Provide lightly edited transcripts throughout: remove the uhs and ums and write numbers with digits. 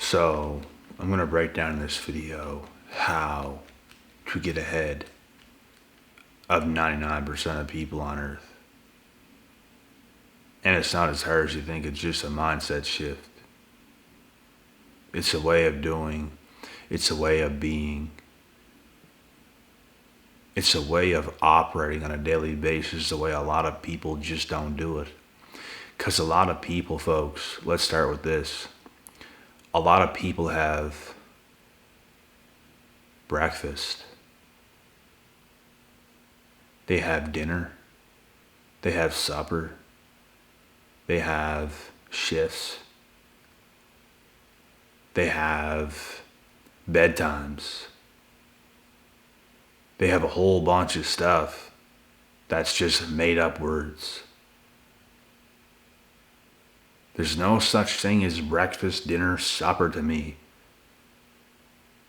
So I'm going to break down in this video how to get ahead of 99% of people on earth. And it's not as hard as you think. It's just a mindset shift. It's a way of doing. It's a way of being. It's a way of operating on a daily basis the way a lot of people just don't do it. Because a lot of people, folks, let's start with this. A lot of people have breakfast. They have dinner. They have supper. They have shifts. They have bedtimes. They have a whole bunch of stuff that's just made up words. There's no such thing as breakfast, dinner, supper to me.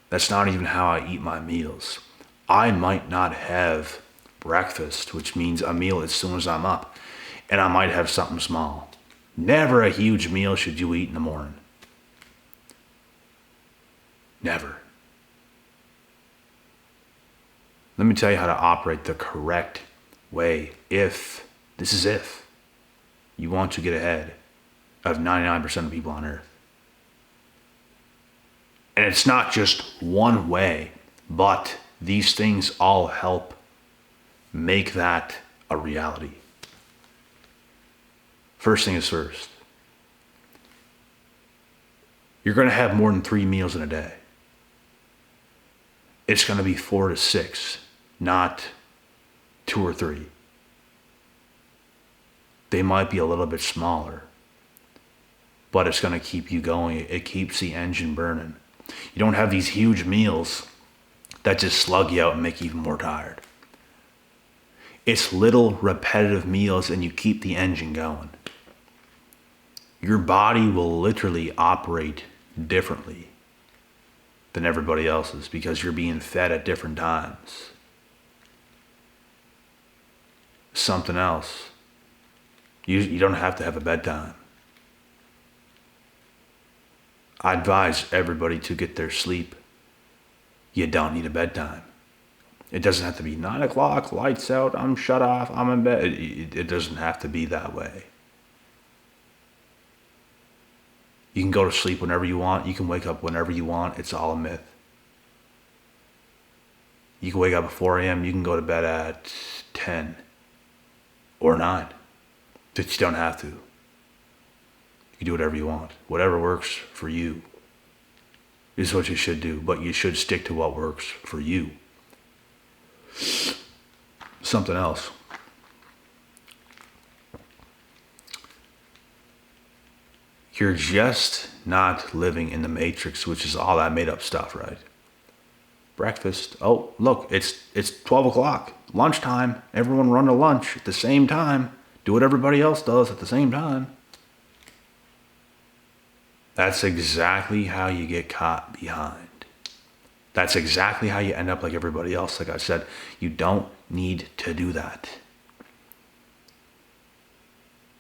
That's not even how I eat my meals. I might not have breakfast, which means a meal as soon as I'm up, and I might have something small. Never a huge meal should you eat in the morning. Never. Let me tell you how to operate the correct way if you want to get ahead of 99% of people on earth. And it's not just one way, but these things all help make that a reality. First thing is first. You're going to have more than 3 meals in a day. It's going to be 4 to 6, not 2 or 3. They might be a little bit smaller, but it's going to keep you going. It keeps the engine burning. You don't have these huge meals that just slug you out and make you even more tired. It's little repetitive meals and you keep the engine going. Your body will literally operate differently than everybody else's because you're being fed at different times. Something else. You don't have to have a bedtime. I advise everybody to get their sleep. You don't need a bedtime. It doesn't have to be 9 o'clock, lights out, I'm shut off, I'm in bed. It doesn't have to be that way. You can go to sleep whenever you want. You can wake up whenever you want. It's all a myth. You can wake up at 4 a.m. You can go to bed at 10 or 9. But you don't have to. You can do whatever you want. Whatever works for you is what you should do. But you should stick to what works for you. Something else. You're just not living in the matrix, which is all that made up stuff, right? Breakfast. Oh, look, it's 12 o'clock. Lunchtime. Everyone run to lunch at the same time. Do what everybody else does at the same time. That's exactly how you get caught behind. That's exactly how you end up like everybody else. Like I said, you don't need to do that.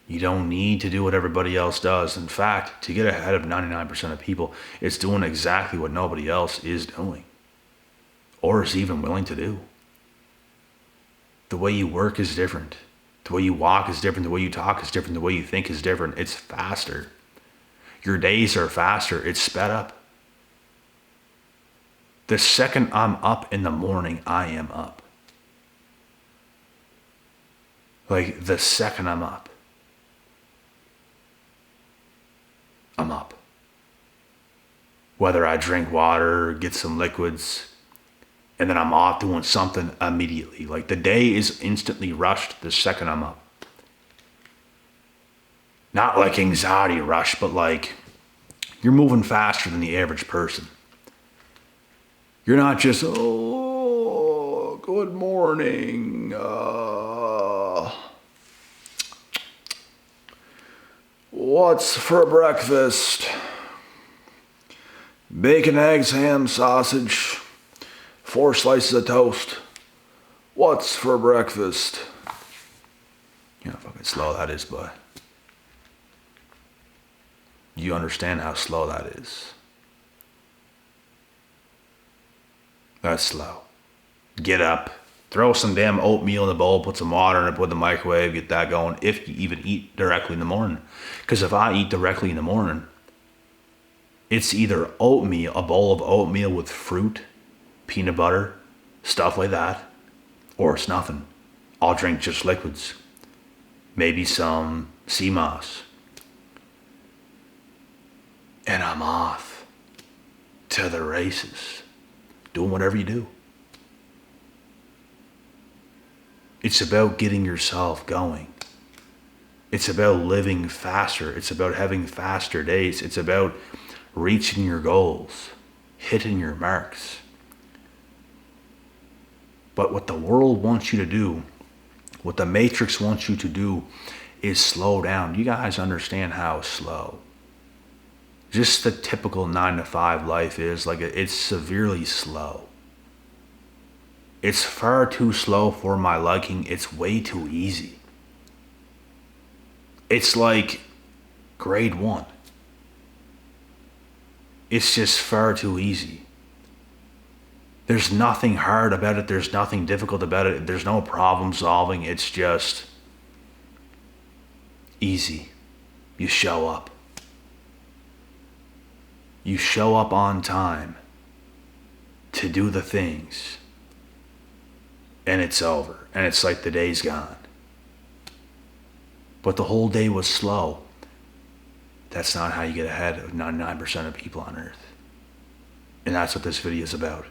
You don't need to do what everybody else does. In fact, to get ahead of 99% of people, it's doing exactly what nobody else is doing or is even willing to do. The way you work is different. The way you walk is different. The way you talk is different. The way you think is different. It's faster. Your days are faster. It's sped up. The second I'm up in the morning, I am up. Like the second I'm up, I'm up. Whether I drink water, get some liquids, and then I'm off doing something immediately. Like the day is instantly rushed the second I'm up. Not like anxiety rush, but like you're moving faster than the average person. You're not just, oh, good morning. What's for breakfast? Bacon, eggs, ham, sausage, 4 slices of toast. What's for breakfast? You know how fucking slow that is, boy. You understand how slow that is. That's slow. Get up. Throw some damn oatmeal in the bowl, put some water in it, put it in the microwave, get that going, if you even eat directly in the morning. Because if I eat directly in the morning, it's either oatmeal, a bowl of oatmeal with fruit, peanut butter, stuff like that, or it's nothing. I'll drink just liquids. Maybe some sea moss. And I'm off to the races. Doing whatever you do. It's about getting yourself going. It's about living faster. It's about having faster days. It's about reaching your goals, hitting your marks. But what the world wants you to do, what the Matrix wants you to do, is slow down. You guys understand how slow just the typical 9-to-5 life is? Like, it's severely slow. It's far too slow for my liking. It's way too easy. It's like grade 1. It's just far too easy. There's nothing hard about it. There's nothing difficult about it. There's no problem solving. It's just easy. You show up. You show up on time to do the things. And it's over. And it's like the day's gone. But the whole day was slow. That's not how you get ahead of 99% of people on Earth. And that's what this video is about.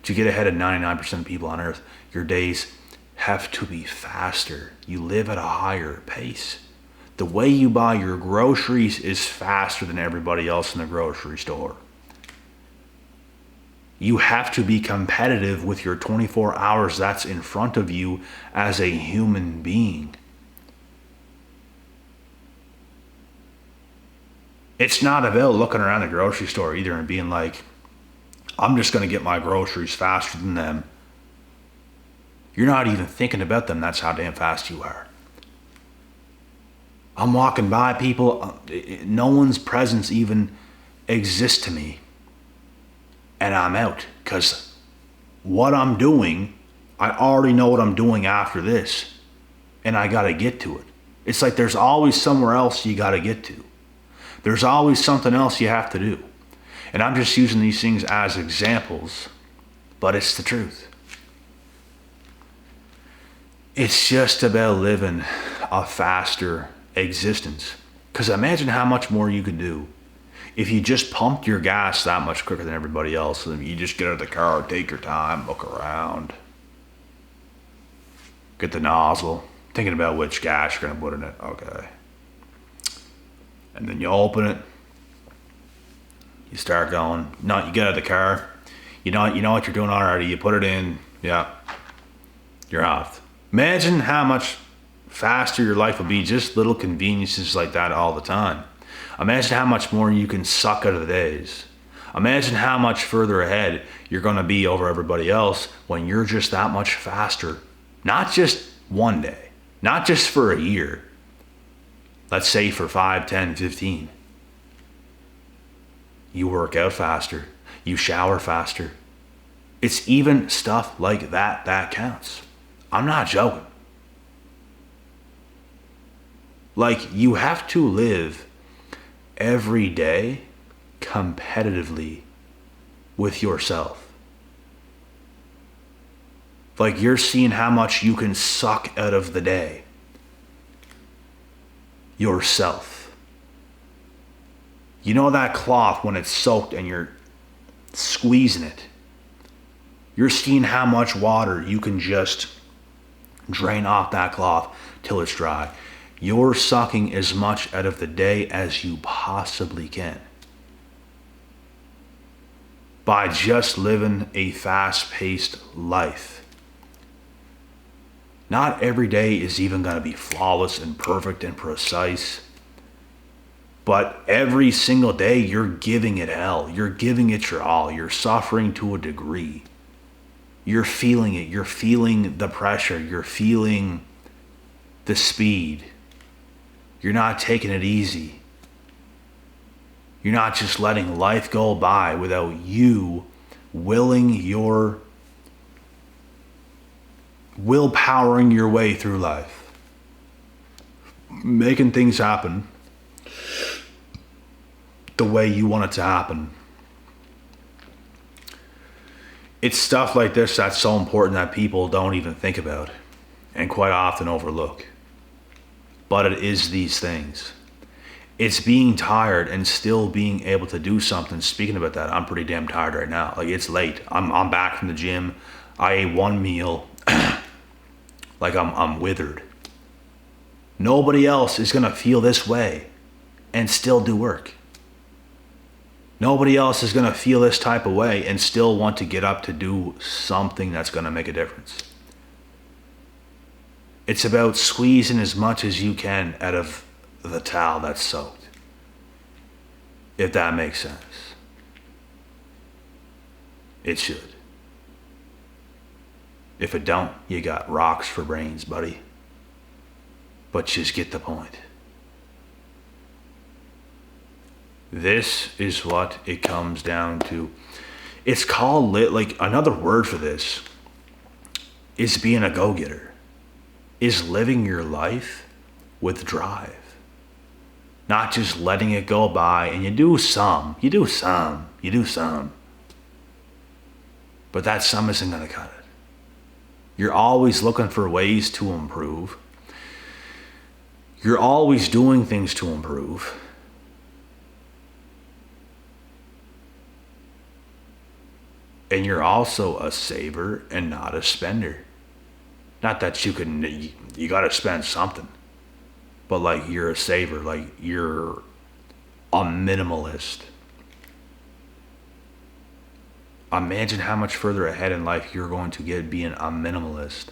To get ahead of 99% of people on Earth, your days have to be faster. You live at a higher pace. The way you buy your groceries is faster than everybody else in the grocery store. You have to be competitive with your 24 hours that's in front of you as a human being. It's not about looking around the grocery store either and being like, I'm just going to get my groceries faster than them. You're not even thinking about them. That's how damn fast you are. I'm walking by people. No one's presence even exists to me. And I'm out. Because what I'm doing, I already know what I'm doing after this. And I got to get to it. It's like there's always somewhere else you got to get to. There's always something else you have to do. And I'm just using these things as examples, but it's the truth. It's just about living a faster existence. Because imagine how much more you could do if you just pumped your gas that much quicker than everybody else. And you just get out of the car, take your time, look around, get the nozzle, thinking about which gas you're going to put in it. Okay. And then you open it. You start going. No, you get out of the car. You know what you're doing already. You put it in. Yeah. You're off. Imagine how much faster your life will be. Just little conveniences like that all the time. Imagine how much more you can suck out of the days. Imagine how much further ahead you're going to be over everybody else when you're just that much faster. Not just one day. Not just for a year. Let's say for 5, 10, 15. You work out faster. You shower faster. It's even stuff like that that counts. I'm not joking. Like, you have to live every day competitively with yourself. Like, you're seeing how much you can suck out of the day. Yourself. You know that cloth when it's soaked and you're squeezing it. You're seeing how much water you can just drain off that cloth till it's dry. You're sucking as much out of the day as you possibly can. By just living a fast-paced life. Not every day is even going to be flawless and perfect and precise. But every single day, you're giving it hell. You're giving it your all. You're suffering to a degree. You're feeling it. You're feeling the pressure. You're feeling the speed. You're not taking it easy. You're not just letting life go by without you willing your willpowering your way through life, making things happen the way you want it to happen. It's stuff like this that's so important that people don't even think about and quite often overlook. But it is these things. It's being tired and still being able to do something. Speaking about that, I'm pretty damn tired right now. Like, it's late. I'm back from the gym. I ate one meal. Like, I'm withered. Nobody else is gonna feel this way and still do work. Nobody else is gonna feel this type of way and still want to get up to do something that's gonna make a difference. It's about squeezing as much as you can out of the towel that's soaked. If that makes sense. It should. If it don't, you got rocks for brains, buddy. But just get the point. This is what it comes down to. It's called like another word for this is being a go-getter. Is living your life with drive. Not just letting it go by, and you do some. But that some isn't gonna cut it. You're always looking for ways to improve. You're always doing things to improve. And you're also a saver and not a spender. Not that you gotta spend something. But like, you're a saver, like you're a minimalist. Imagine how much further ahead in life you're going to get being a minimalist.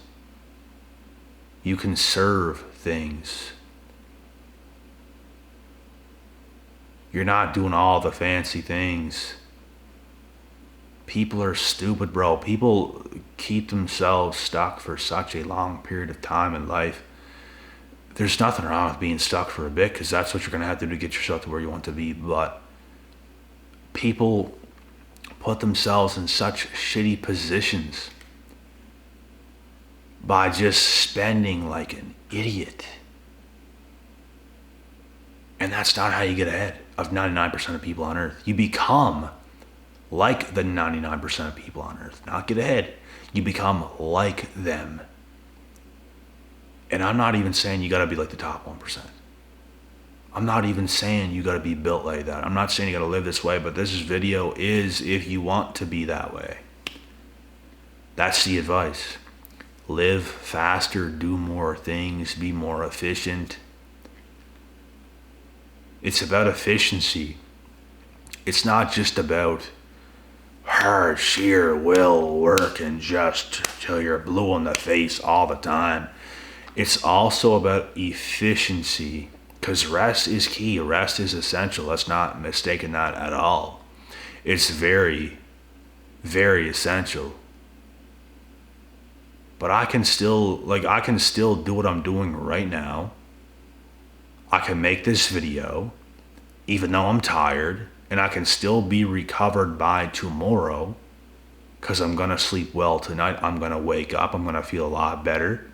You conserve things. You're not doing all the fancy things. People are stupid, bro. People keep themselves stuck for such a long period of time in life. There's nothing wrong with being stuck for a bit, because that's what you're going to have to do to get yourself to where you want to be. But people put themselves in such shitty positions by just spending like an idiot. And that's not how you get ahead of 99% of people on earth. You become like the 99% of people on earth. Not get ahead. You become like them. And I'm not even saying you gotta be like the top 1%. I'm not even saying you gotta be built like that. I'm not saying you gotta live this way, but this video is if you want to be that way. That's the advice. Live faster, do more things, be more efficient. It's about efficiency. It's not just about hard, sheer will work and just till you're blue in the face all the time. It's also about efficiency, because rest is key. Rest is essential. Let's not mistake that at all. It's very, very essential. But I can still do what I'm doing right now. I can make this video, even though I'm tired, and I can still be recovered by tomorrow, because I'm gonna sleep well tonight. I'm gonna wake up. I'm gonna feel a lot better.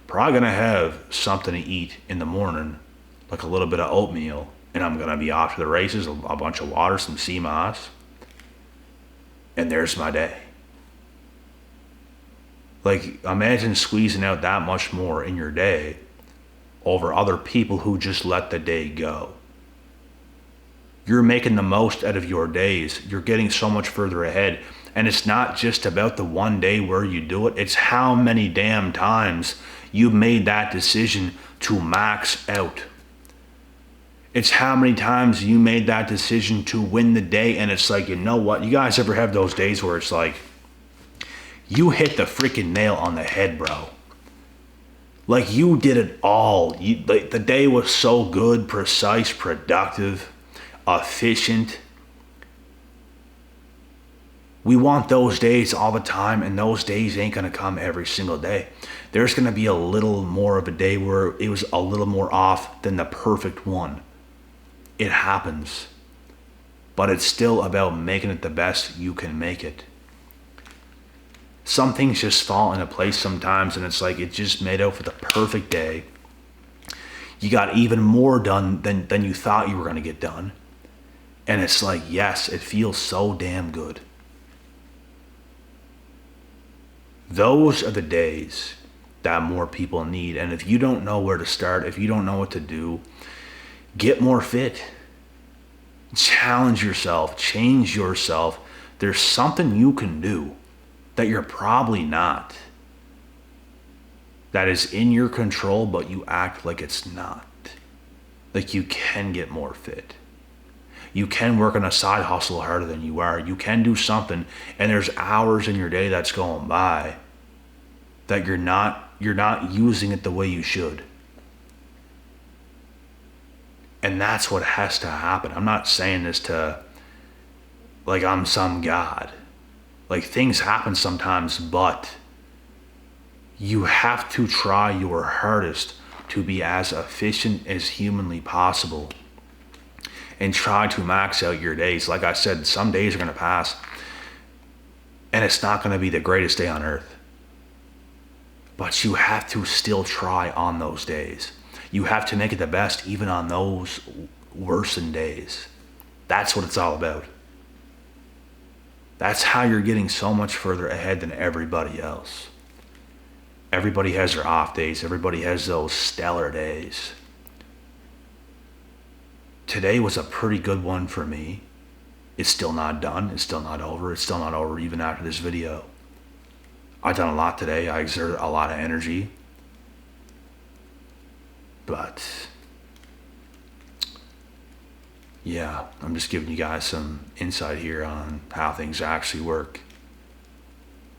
Probably gonna have something to eat in the morning, like a little bit of oatmeal, and I'm gonna be off to the races, a bunch of water, some sea moss, and there's my day. Like, imagine squeezing out that much more in your day over other people who just let the day go. You're making the most out of your days. You're getting so much further ahead. And it's not just about the one day where you do it. It's how many damn times you made that decision to max out. It's how many times you made that decision to win the day. And it's like, you know what? You guys ever have those days where it's like, you hit the freaking nail on the head, bro. Like, you did it all. Like, the day was so good, precise, productive, efficient. We want those days all the time, and those days ain't gonna come every single day. There's gonna be a little more of a day where it was a little more off than the perfect one. It happens. But it's still about making it the best you can make it. Some things just fall into place sometimes, and it's like it just made out for the perfect day. You got even more done than you thought you were going to get done. And it's like, yes, it feels so damn good. Those are the days that more people need. And if you don't know where to start, if you don't know what to do, get more fit. Challenge yourself, change yourself. There's something you can do that you're probably not, that is in your control, but you act like it's not. Like you can get more fit. You can work on a side hustle harder than you are. You can do something, and there's hours in your day that's going by that you're not using it the way you should. And that's what has to happen. I'm not saying this to like I'm some god. Like things happen sometimes, but you have to try your hardest to be as efficient as humanly possible and try to max out your days. Like I said, some days are going to pass and it's not going to be the greatest day on earth. But you have to still try on those days. You have to make it the best even on those worsened days. That's what it's all about. That's how you're getting so much further ahead than everybody else. Everybody has their off days. Everybody has those stellar days. Today was a pretty good one for me. It's still not done. It's still not over. It's still not over even after this video. I've done a lot today. I exerted a lot of energy. But yeah, I'm just giving you guys some insight here on how things actually work.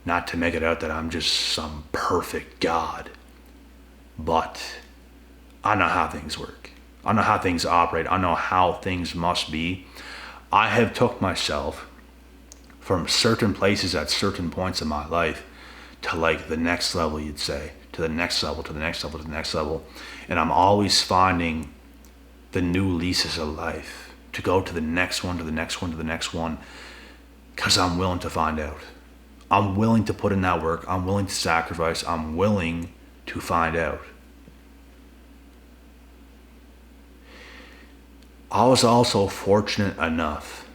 Not to make it out that I'm just some perfect God, but I know how things work. I know how things operate. I know how things must be. I have took myself from certain places at certain points in my life to like the next level, you'd say, to the next level, to the next level, to the next level. And I'm always finding the new leases of life to go to the next one, to the next one, to the next one, because I'm willing to find out. I'm willing to put in that work. I'm willing to sacrifice. I'm willing to find out. I was also fortunate enough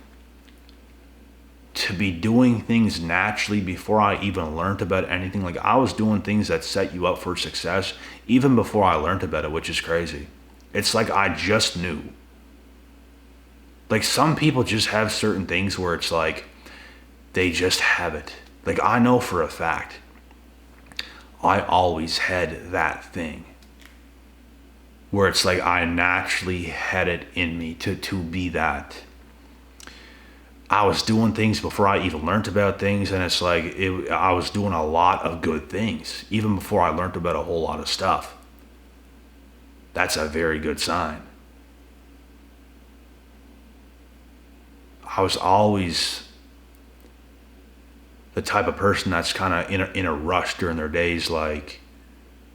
to be doing things naturally before I even learned about anything. Like I was doing things that set you up for success even before I learned about it, which is crazy. It's like I just knew. Like some people just have certain things where it's like they just have it. Like I know for a fact I always had that thing where it's like I naturally had it in me to be that. I was doing things before I even learned about things, and it's like I was doing a lot of good things even before I learned about a whole lot of stuff. That's a very good sign. I was always the type of person that's kind of in a rush during their days, like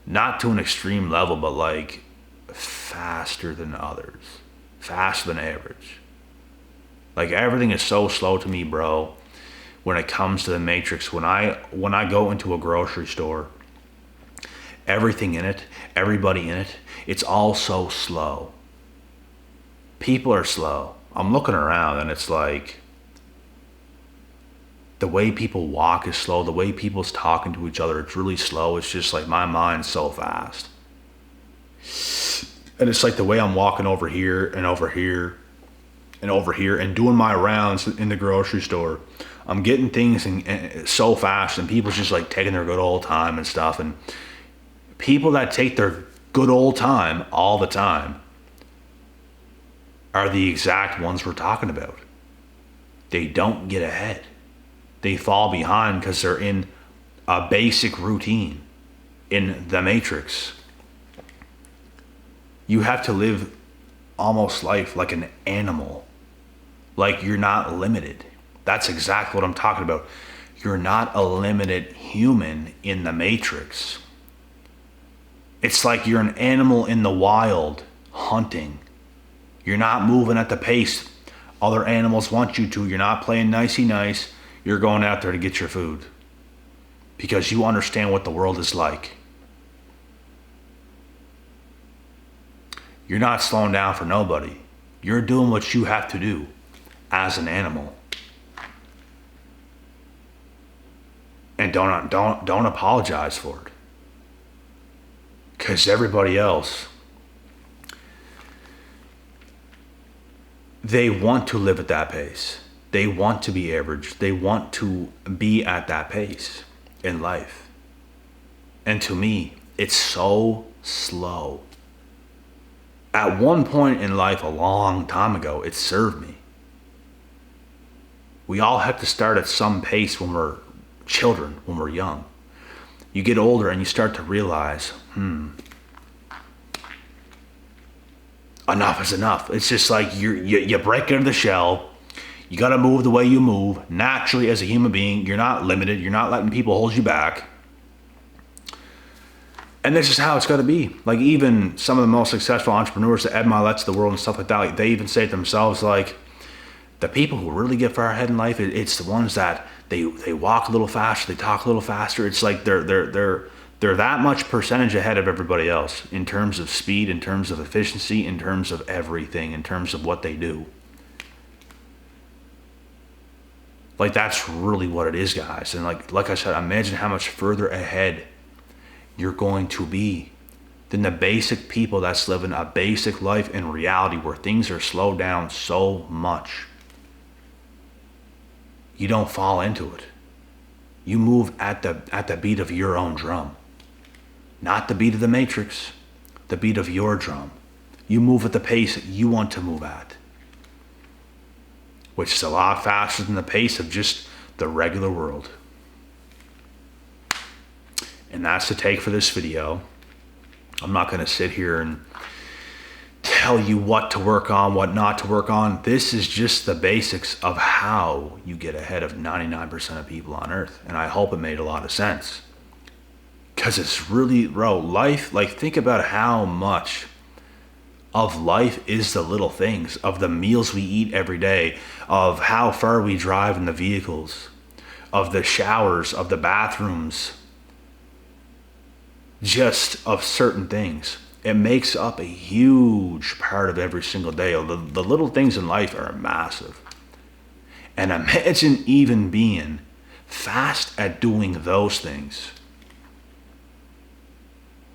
not to an extreme level, but like faster than others, faster than average. Like everything is so slow to me, bro. When it comes to the matrix, when I go into a grocery store, everything in it, everybody in it, it's all so slow. People are slow. I'm looking around and it's like the way people walk is slow. The way people's talking to each other, it's really slow. It's just like my mind's so fast. And it's like the way I'm walking over here and over here and over here and doing my rounds in the grocery store. I'm getting things and so fast, and people's just like taking their good old time and stuff. And people that take their good old time all the time are the exact ones we're talking about. They don't get ahead. They fall behind because they're in a basic routine in the matrix. You have to live almost life like an animal. Like you're not limited. That's exactly what I'm talking about. You're not a limited human in the matrix. It's like you're an animal in the wild hunting. You're not moving at the pace other animals want you to. You're not playing nicey nice. You're going out there to get your food. because you understand what the world is like. You're not slowing down for nobody. You're doing what you have to do as an animal. And don't apologize for it. Because everybody else, they want to live at that pace. They want to be average. They want to be at that pace in life. And to me, it's so slow. At one point in life, a long time ago, it served me. We all have to start at some pace when we're children, when we're young. You get older and you start to realize, enough is enough. It's just like you break out of the shell. You got to move the way you move. Naturally, as a human being, you're not limited. You're not letting people hold you back. And this is how it's got to be. Like, even some of the most successful entrepreneurs, the Ed Milet's of the world and stuff like that, like, they even say to themselves, like, the people who really get far ahead in life, it's the ones that they walk a little faster, they talk a little faster. It's like they're that much percentage ahead of everybody else in terms of speed, in terms of efficiency, in terms of everything, in terms of what they do. Like, that's really what it is, guys. And like I said, imagine how much further ahead you're going to be than the basic people that's living a basic life in reality where things are slowed down so much. You don't fall into it. You move at the beat of your own drum. Not the beat of the Matrix, the beat of your drum. You move at the pace that you want to move at, which is a lot faster than the pace of just the regular world. And that's the take for this video. I'm not going to sit here and tell you what to work on, what not to work on. This is just the basics of how you get ahead of 99% of people on earth. And I hope it made a lot of sense. Because it's really, bro, life, like, think about how much of life is the little things, of the meals we eat every day, of how far we drive in the vehicles, of the showers, of the bathrooms, just of certain things. It makes up a huge part of every single day. The little things in life are massive. And imagine even being fast at doing those things.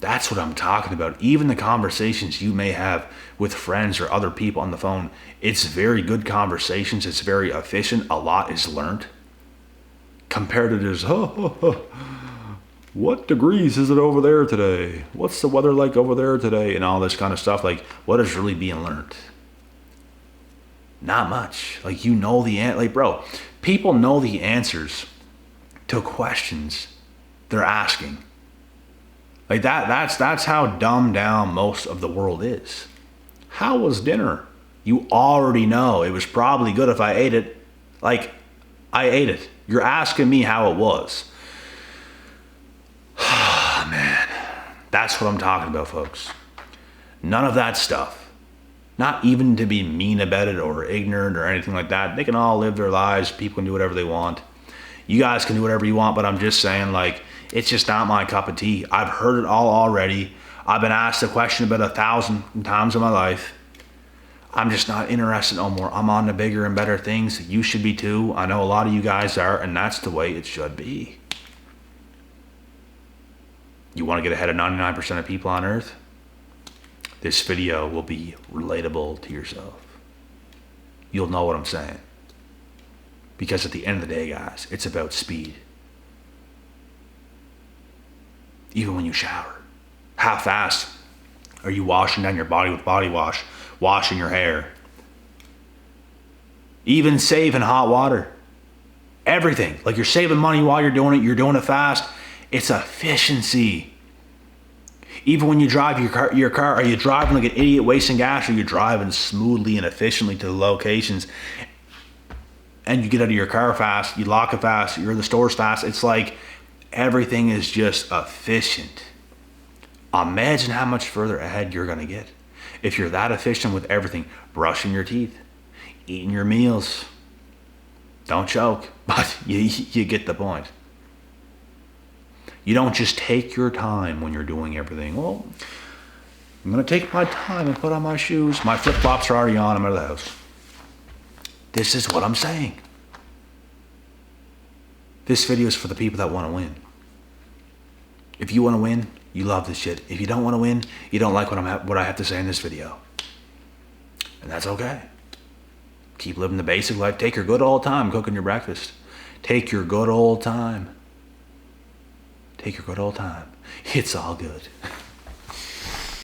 That's what I'm talking about. Even the conversations you may have with friends or other people on the phone, it's very good conversations. It's very efficient. A lot is learned. Compared to this, what degrees is it over there today? What's the weather like over there today? And all this kind of stuff. Like, what is really being learned? Not much. Like, you know like, bro, people know the answers to questions they're asking. Like, that's how dumbed down most of the world is. How was dinner? You already know. It was probably good if I ate it. Like, I ate it. You're asking me how it was. Man, that's what I'm talking about, folks. None of that stuff. Not even to be mean about it or ignorant or anything like that. They can all live their lives. People can do whatever they want. You guys can do whatever you want, but I'm just saying, like, it's just not my cup of tea. I've heard it all already. I've been asked the question about 1,000 times in my life. I'm just not interested no more. I'm on to bigger and better things. You should be too. I know a lot of you guys are, and that's the way it should be. You want to get ahead of 99% of people on earth? This video will be relatable to yourself. You'll know what I'm saying. Because at the end of the day, guys, it's about speed. Even when you shower. How fast are you washing down your body with body wash, washing your hair? Even saving hot water. Everything. Like, you're saving money while you're doing it fast. It's efficiency. Even when you drive your car, are you driving like an idiot wasting gas, or are you driving smoothly and efficiently to the locations? And you get out of your car fast, you lock it fast, you're in the stores fast. It's like everything is just efficient. Imagine how much further ahead you're going to get if you're that efficient with everything. Brushing your teeth, eating your meals. Don't choke, but you get the point. You don't just take your time when you're doing everything. Well, I'm going to take my time and put on my shoes. My flip-flops are already on. I'm out of the house. This is what I'm saying. This video is for the people that want to win. If you want to win, you love this shit. If you don't want to win, you don't like what I have to say in this video. And that's okay. Keep living the basic life. Take your good old time cooking your breakfast. Take your good old time. Take your good old time. It's all good.